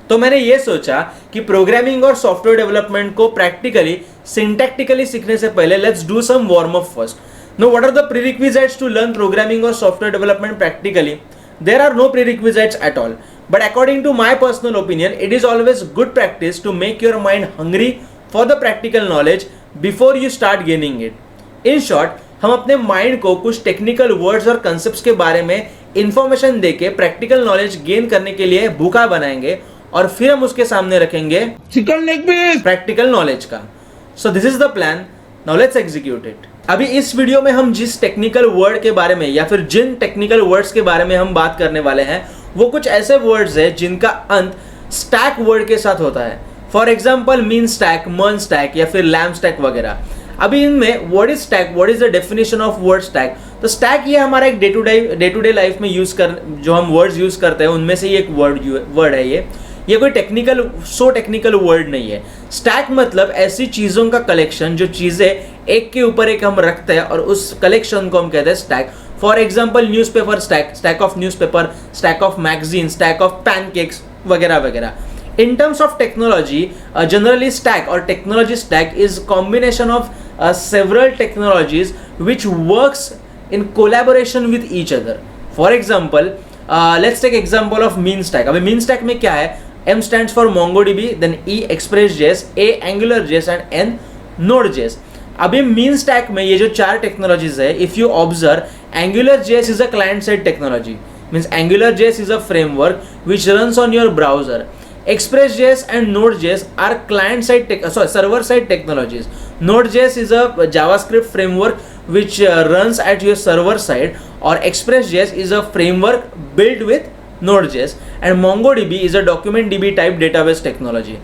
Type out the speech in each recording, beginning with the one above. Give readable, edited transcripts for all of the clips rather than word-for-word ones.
तो मैंने ये सोचा कि प्रोग्रामिंग और सॉफ्टवेयर डेवलपमेंट को प्रैक्टिकली सिंटैक्टिकली सीखने से पहले let's do some warm up first. Now, what are the prerequisites to learn programming or software development practically? There are no prerequisites at all. But according to my personal opinion, it is always good practice to make your mind hungry for the practical knowledge before you start gaining it. In short, हम अपने mind को कुछ technical words और concepts के बारे में information देके practical knowledge gain करने के लिए भूखा बनाएंगे और फिर हम उसके सामने रखेंगे chicken leg piece practical knowledge का. So this is the plan. Now let's execute it. अभी इस वीडियो में हम जिस टेक्निकल वर्ड के बारे में या फिर जिन टेक्निकल वर्ड्स के बारे में हम बात करने वाले हैं वो कुछ ऐसे वर्ड्स हैं जिनका अंत स्टैक वर्ड के साथ होता है. For example mean stack, MERN stack या फिर लैम स्टैक वगैरह. अभी इनमें what is stack, what is the definition of word stack. तो स्टैक ये हमारा एक डे टू डे लाइफ में यूज कर जो हम वर्ड्स यूज करते हैं उनमें से ही एक वर्ड है ये कोई टेक्निकल वर्ड नहीं है. स्टैक मतलब ऐसी चीजों का कलेक्शन जो चीजें एक के ऊपर एक हम रखते हैं और उस कलेक्शन को हम कहते हैं stack. For example newspaper stack, stack of newspaper, stack of magazine, stack of pancakes वगैरह वगैरह. In terms of technology, generally stack or technology stack is combination of several technologies which works in collaboration with each other. For example, let's take example of mean stack. अभी mean stack में क्या है? M stands for MongoDB, then E Express.js, A AngularJS and N Node.js. अभी mean stack में ये जो चार technologies है, if you observe, AngularJS is a client-side technology. Means AngularJS is a framework which runs on your browser. Express.js and Node.js are server-side technologies. Node.js is a JavaScript framework which runs at your server side, or Express.js is a framework built with Node.js, and MongoDB is a DocumentDB type database technology.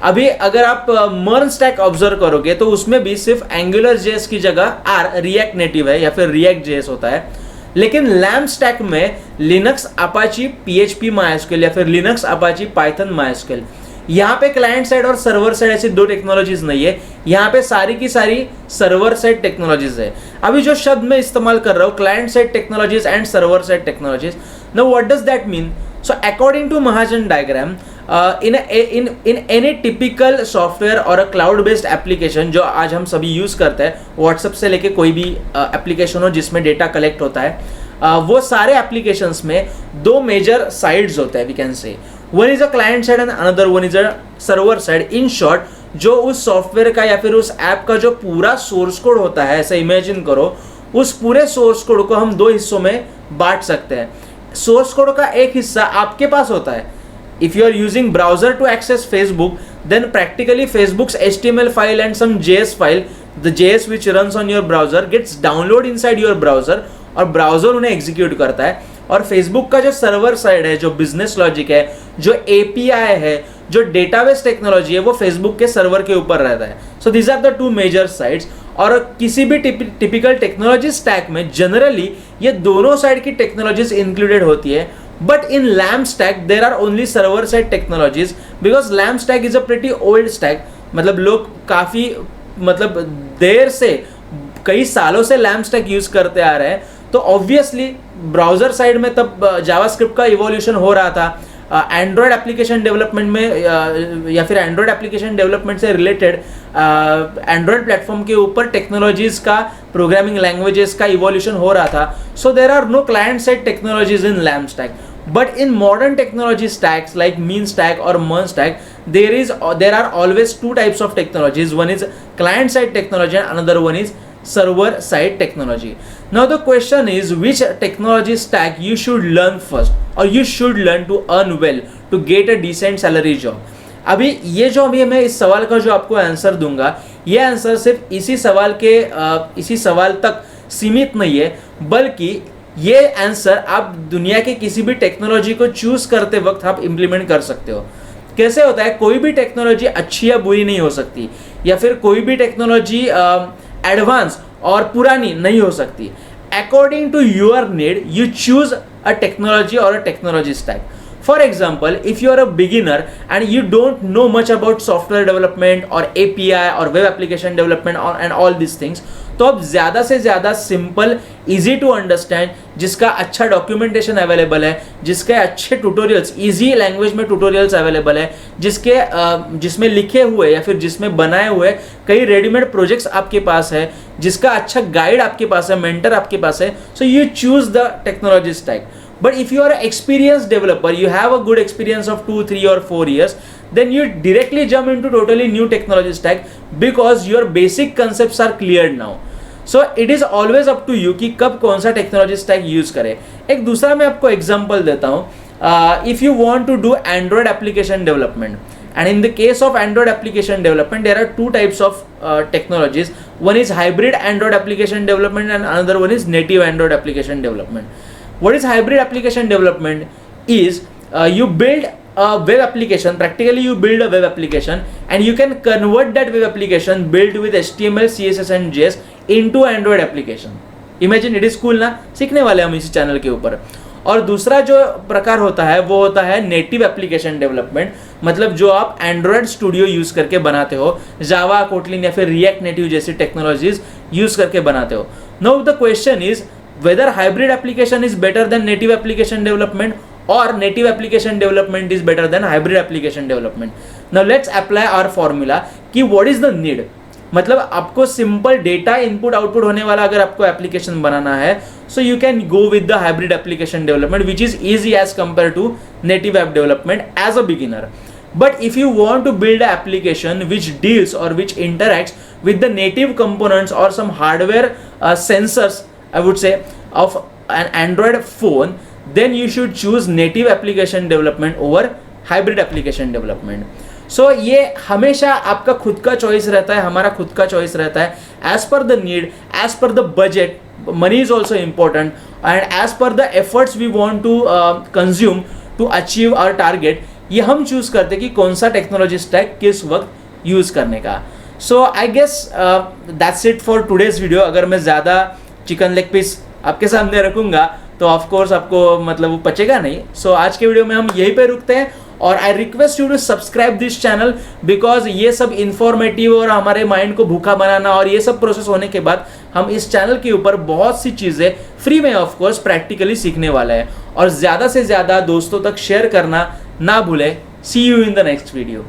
अभी अगर आप MERN stack observe करोगे तो उसमें भी सिर्फ AngularJS की जगह React Native है या फिर React.js होता है. लेकिन लैम स्टैक में लिनक्स अपाची PHP MySQL या फिर लिनक्स अपाची पाइथन MySQL. यहाँ पे क्लाइंट साइड और सर्वर साइड ऐसी दो टेक्नोलॉजीज नहीं है, यहाँ पे सारी की सारी सर्वर साइड टेक्नोलॉजीज है. अभी जो शब्द मैं इस्तेमाल कर रहा हूँ client side technologies and server side technologies. Now what does that mean? So according to Mahajan diagram, in any typical software और a cloud based application जो आज हम सभी यूज करते हैं, व्हाट्सएप से लेके कोई भी एप्लीकेशन हो जिसमें डेटा कलेक्ट होता है, वो सारे एप्लीकेशंस में दो मेजर साइड्स होते हैं. We can say one is a client side and another one is a server side. In short, जो उस सॉफ्टवेयर का या फिर उस ऐप का जो पूरा सोर्स कोड होता है, ऐसे इमेजिन करो, उस पूरे सोर्स कोड को हम दो हिस्सों में बांट सकते हैं. सोर्स कोड का एक हिस्सा आपके पास होता है. If you are using browser to access Facebook, then practically Facebook's HTML file and some JS file, the JS which runs on your browser gets download inside your browser और browser उन्हें execute करता है. और Facebook का जो server side है, जो business logic है, जो API है, जो डेटाबेस टेक्नोलॉजी है, वो फेसबुक के सर्वर के ऊपर रहता है. So these are the two major sides. और किसी भी टिपिकल टेक्नोलॉजी स्टैक में जनरली ये दोनों साइड की टेक्नोलॉजीज इंक्लूडेड होती है. But in LAMP stack there are only server side technologies because LAMP stack is a pretty old stack. मतलब लोग काफ़ी देर से कई सालों से LAMP stack यूज़ करते आ रहे हैं. तो ऑब्वियसली ब्राउज़र साइड में तब जावास्क्रिप्ट का इवोल्यूशन हो रहा था. एंड्रॉयड एप्लीकेशन डेवलपमेंट में या फिर एंड्रॉयड एप्लीकेशन डेवलपमेंट से रिलेटेड एंड्रॉयड प्लेटफॉर्म के ऊपर टेक्नोलॉजीज का, प्रोग्रामिंग लैंग्वेजेस का इवोल्यूशन हो रहा था. So there are no client side technologies in LAMP stack. But in modern technology stacks like mean stack or mern stack, there are always two types of technologies. One is client side technology and another one is server side technology. Now the question is, which technology stack you should learn first or you should learn to earn well to get a decent salary job. अभी ये जो अभी मैं इस सवाल का जो आपको आंसर दूंगा, ये आंसर सिर्फ इसी सवाल तक सीमित नहीं है, बल्कि ये आंसर आप दुनिया के किसी भी टेक्नोलॉजी को चूज करते वक्त आप इंप्लीमेंट कर सकते हो. कैसे होता है? कोई भी टेक्नोलॉजी अच्छी या बुरी नहीं हो सकती, या फिर कोई भी टेक्नोलॉजी एडवांस और पुरानी नहीं हो सकती. According to your need you choose a technology और a technology stack. For example, if you are a beginner and you don't know much about software development or API or web application development and all these things, तो आप ज़्यादा से ज़्यादा simple, easy to understand, जिसका अच्छा documentation available है, जिसके अच्छे ट्यूटोरियल्स, इजी लैंग्वेज में ट्यूटोरियल्स अवेलेबल है, जिसमें लिखे हुए या फिर जिसमें बनाए हुए कई रेडीमेड प्रोजेक्ट्स आपके पास है, जिसका अच्छा गाइड आपके पास है, मेंटर आपके पास है, so you choose the technology stack. But if you are an experienced developer, you have a good experience of 2, 3 or 4 years, then you directly jump into totally new technology stack because your basic concepts are cleared now. So it is always up to you कि कब कौन सा technology stack use करें. एक दूसरा मैं आपको example देता हूँ. If you want to do Android application development, and in the case of Android application development, there are two types of technologies. One is hybrid Android application development and another one is native Android application development. What is hybrid application development? Is you build a web application, practically you build a web application and you can convert that web application built with HTML, CSS and JS into Android application. Imagine it is cool ना, सीखने वाले हम इसी channel के ऊपर. और दूसरा जो प्रकार होता है वो होता है नेटिव एप्लीकेशन डेवलपमेंट, मतलब जो आप एंड्रॉयड स्टूडियो यूज करके बनाते हो, जावा, कोटलिन या फिर रिएक्ट नेटिव जैसी टेक्नोलॉजीज यूज करके बनाते हो. Now the question is whether hybrid application is better than native application development or native application development is better than hybrid application development. Now let's apply our formula कि what is the need. मतलब आपको simple data input output होने वाला अगर आपको application बनाना है, so you can go with the hybrid application development which is easy as compared to native app development as a beginner. But if you want to build an application which deals or which interacts with the native components or some hardware sensors, I would say, of an Android phone, then you should choose native application development over hybrid application development. So ये हमेशा आपका खुद का choice रहता है, हमारा खुद का चॉइस रहता है, as per the need, as per the budget. Money is also important and as per the efforts we want to consume to achieve our target. ये हम चूज करते हैं कि कौन सा टेक्नोलॉजी स्टैक किस वक्त यूज करने का. So I guess that's it for today's video. अगर मैं ज़्यादा चिकन लेग पीस आपके सामने रखूंगा तो ऑफ कोर्स आपको मतलब वो पचेगा नहीं. सो आज के वीडियो में हम यहीं पे रुकते हैं और I request you to subscribe this channel because ये सब इंफॉर्मेटिव और हमारे माइंड को भूखा बनाना और ये सब प्रोसेस होने के बाद हम इस चैनल के ऊपर बहुत सी चीज़ें फ्री में ऑफ कोर्स प्रैक्टिकली सीखने वाले हैं. और ज़्यादा से ज़्यादा दोस्तों तक शेयर करना ना भूलें. See you in the next video.